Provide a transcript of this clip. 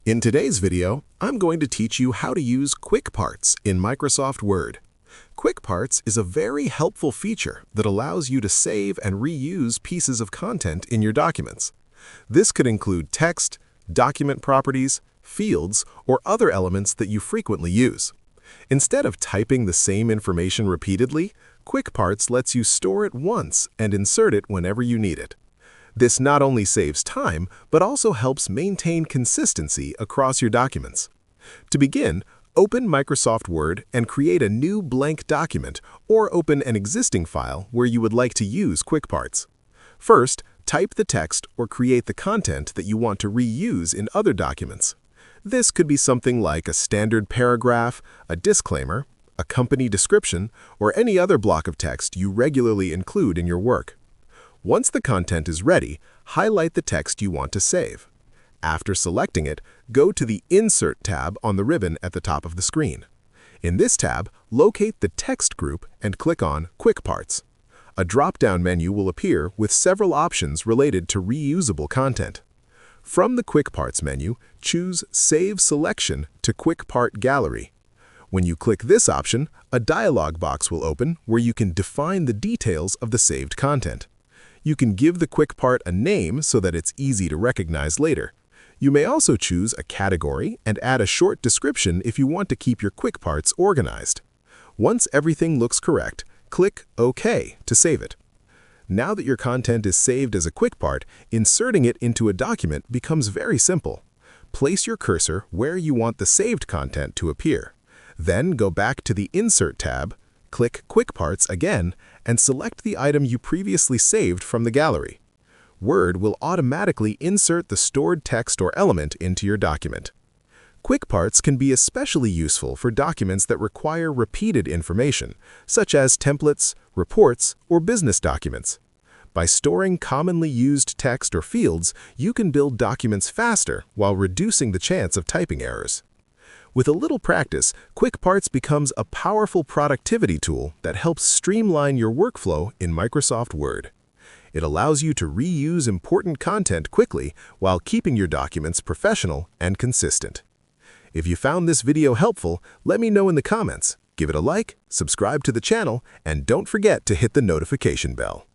In today's video, I'm going to teach you how to use Quick Parts in Microsoft Word. Quick Parts is a very helpful feature that allows you to save and reuse pieces of content in your documents. This could include text, document properties, fields, or other elements that you frequently use. Instead of typing the same information repeatedly, Quick Parts lets you store it once and insert it whenever you need it. This not only saves time, but also helps maintain consistency across your documents. To begin, open Microsoft Word and create a new blank document or open an existing file where you would like to use Quick Parts. First, type the text or create the content that you want to reuse in other documents. This could be something like a standard paragraph, a disclaimer, a company description, or any other block of text you regularly include in your work. Once the content is ready, highlight the text you want to save. After selecting it, go to the Insert tab on the ribbon at the top of the screen. In this tab, locate the text group and click on Quick Parts. A drop-down menu will appear with several options related to reusable content. From the Quick Parts menu, choose Save Selection to Quick Part Gallery. When you click this option, a dialog box will open where you can define the details of the saved content. You can give the Quick Part a name so that it's easy to recognize later. You may also choose a category and add a short description if you want to keep your Quick Parts organized. Once everything looks correct, click OK to save it. Now that your content is saved as a Quick Part, inserting it into a document becomes very simple. Place your cursor where you want the saved content to appear. Then go back to the Insert tab, click Quick Parts again, and select the item you previously saved from the gallery. Word will automatically insert the stored text or element into your document. Quick Parts can be especially useful for documents that require repeated information, such as templates, reports, or business documents. By storing commonly used text or fields, you can build documents faster while reducing the chance of typing errors. With a little practice, Quick Parts becomes a powerful productivity tool that helps streamline your workflow in Microsoft Word. It allows you to reuse important content quickly while keeping your documents professional and consistent. If you found this video helpful, let me know in the comments. Give it a like, subscribe to the channel, and don't forget to hit the notification bell.